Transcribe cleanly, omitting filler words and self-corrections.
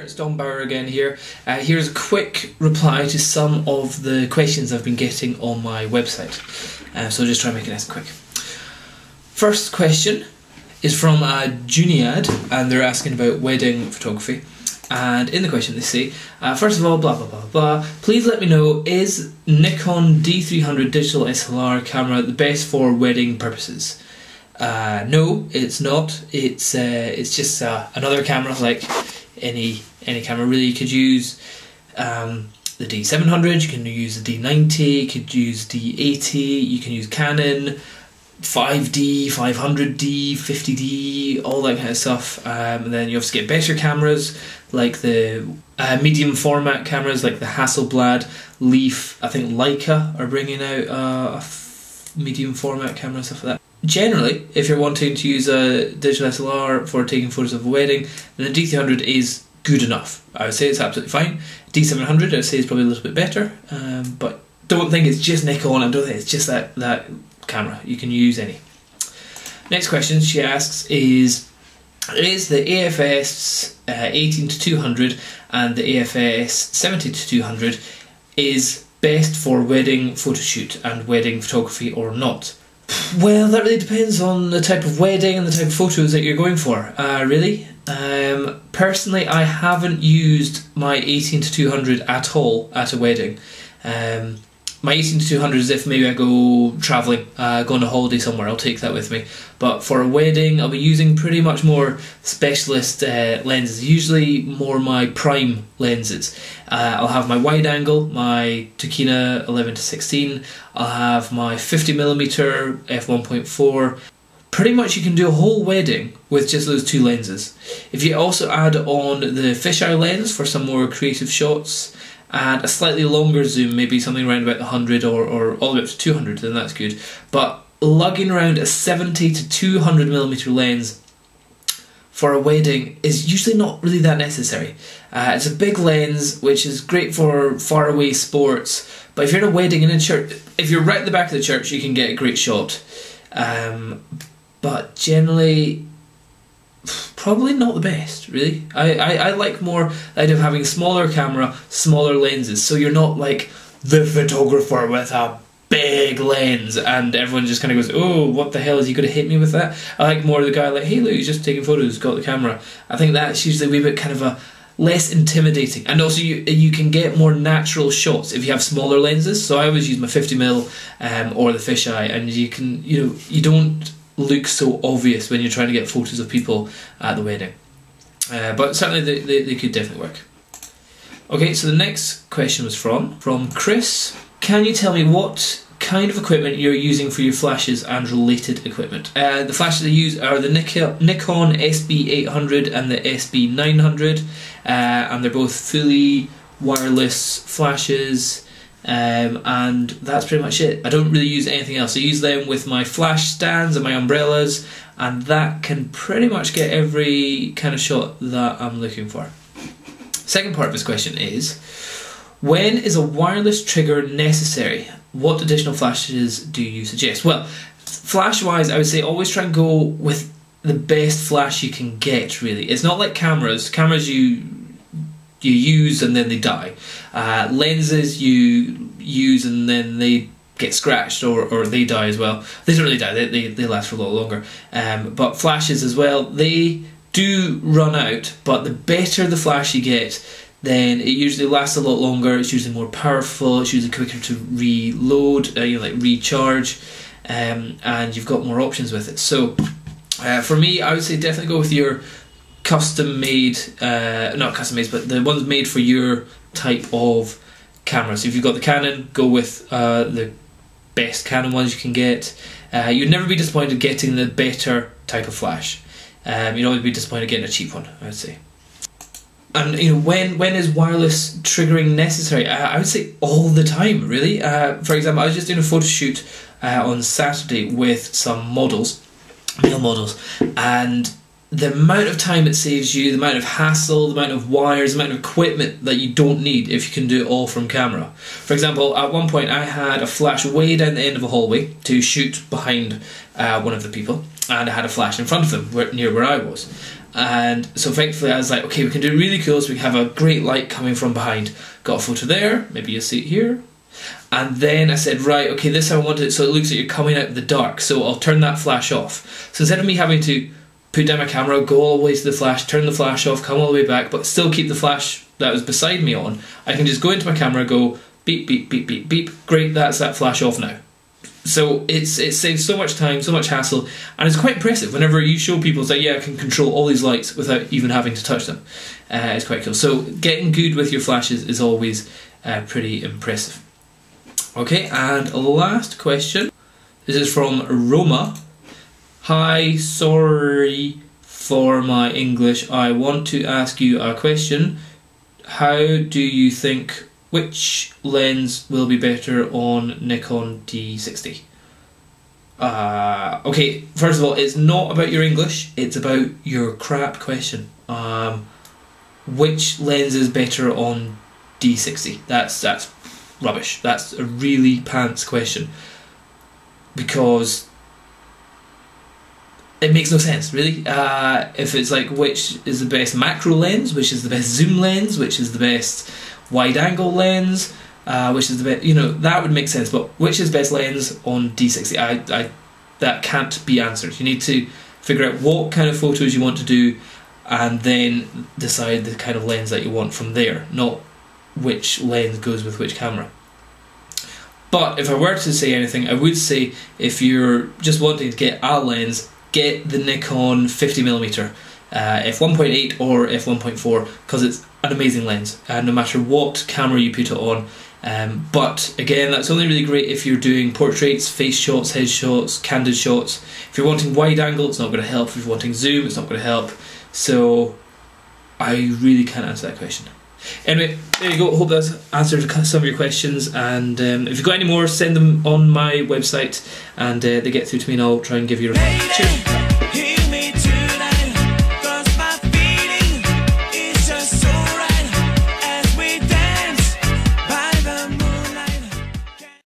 it's Don Bauer again here. Here's a quick reply to some of the questions I've been getting on my website. So I'll just try and make it nice and quick. First question is from Juniad, and they're asking about wedding photography. And in the question they say, first of all, blah blah blah blah, please let me know, is Nikon D300 digital SLR camera the best for wedding purposes? No, it's not. It's just another camera like any camera really. You could use the D700, you can use the D90, you could use D80, you can use Canon 5D, 500D, 50D, all that kind of stuff. And then you obviously get better cameras like the medium format cameras like the Hasselblad, Leaf. I think Leica are bringing out a medium format camera and stuff like that. Generally, if you're wanting to use a digital SLR for taking photos of a wedding, then the D300 is good enough. I would say it's absolutely fine. D700 I would say is probably a little bit better, but don't think it's just Nikon, and don't think it's just that camera. You can use any. Next question she asks is the AFS 18-200 and the AFS 70-200 is best for wedding photo shoot and wedding photography or not? Well, that really depends on the type of wedding and the type of photos that you're going for, really. Personally, I haven't used my 18-200 at all at a wedding. My 18-200 is if maybe I go travelling, go on a holiday somewhere, I'll take that with me. But for a wedding, I'll be using pretty much more specialist lenses, usually more my prime lenses. I'll have my wide angle, my Tokina 11-16, I'll have my 50mm f1.4. Pretty much you can do a whole wedding with just those two lenses. If you also add on the fisheye lens for some more creative shots, and a slightly longer zoom, maybe something around about the 100 or all the way up to 200, then that's good. But lugging around a 70-200mm lens for a wedding is usually not really that necessary. It's a big lens, which is great for faraway sports, but if you're in a wedding in a church, if you're right at the back of the church, you can get a great shot. But generally, probably not the best, really. I like more the idea of having a smaller camera, smaller lenses, so you're not like the photographer with a big lens and everyone just kind of goes, oh, what the hell, is he going to hit me with that? I like more the guy like, hey look, he's just taking photos, got the camera. I think that's usually a wee bit kind of a less intimidating, and also you can get more natural shots if you have smaller lenses. So I always use my 50mm or the fisheye, and you don't look so obvious when you're trying to get photos of people at the wedding. But certainly they could definitely work. Okay, so the next question was from Chris. Can you tell me what kind of equipment you're using for your flashes and related equipment? The flashes I use are the Nikon SB800 and the SB900, and they're both fully wireless flashes. And that's pretty much it. I don't really use anything else. I use them with my flash stands and my umbrellas, and that can pretty much get every kind of shot that I'm looking for. Second part of this question is, when is a wireless trigger necessary? What additional flashes do you suggest? Well, flash wise, I would say always try and go with the best flash you can get, really. It's not like cameras. Cameras you use and then they die. Lenses you use and then they get scratched or they die as well. They don't really die, they last for a lot longer. But flashes as well, they do run out, but the better the flash you get, then it usually lasts a lot longer, it's usually more powerful, it's usually quicker to reload, like recharge, and you've got more options with it. So for me, I would say definitely go with your custom made, not custom made, but the ones made for your type of camera. So if you've got the Canon, go with the best Canon ones you can get. You'd never be disappointed getting the better type of flash. You'd always be disappointed getting a cheap one, I would say. And when is wireless triggering necessary? I would say all the time, really. For example, I was just doing a photo shoot on Saturday with some models, male models, and the amount of time it saves you, the amount of hassle, the amount of wires, the amount of equipment that you don't need if you can do it all from camera. For example, at one point I had a flash way down the end of a hallway to shoot behind one of the people, and I had a flash in front of them near where I was. And so effectively I was like, okay, we can do really cool, so we can have a great light coming from behind. Got a photo there, maybe you'll see it here. And then I said, right, okay, this I want it so it looks like you're coming out of the dark, so I'll turn that flash off. So instead of me having to put down my camera, go all the way to the flash, turn the flash off, come all the way back, but still keep the flash that was beside me on, I can just go into my camera, go beep, beep, beep, beep, beep, great, that's that flash off now. So it saves so much time, so much hassle, and it's quite impressive. Whenever you show people, it's like, yeah, I can control all these lights without even having to touch them. It's quite cool. So getting good with your flashes is always pretty impressive. Okay, and last question. This is from Roma. Hi, sorry for my English. I want to ask you a question. How do you think which lens will be better on Nikon D60? Okay, first of all, it's not about your English, it's about your crap question. Which lens is better on D60? That's rubbish. That's a really pants question. Because it makes no sense, really. If it's like, which is the best macro lens, which is the best zoom lens, which is the best wide angle lens, which is the best, you know, that would make sense. But which is best lens on D60? That can't be answered. You need to figure out what kind of photos you want to do, and then decide the kind of lens that you want from there, not which lens goes with which camera. But if I were to say anything, I would say if you're just wanting to get a lens, get the Nikon 50mm, f1.8 or f1.4, because it's an amazing lens, no matter what camera you put it on. But again, that's only really great if you're doing portraits, face shots, head shots, candid shots. If you're wanting wide angle, it's not going to help. If you're wanting zoom, it's not going to help. So I really can't answer that question. Anyway, there you go. Hope that's answered some of your questions, and if you've got any more, send them on my website, and they get through to me and I'll try and give you a reply. Cheers.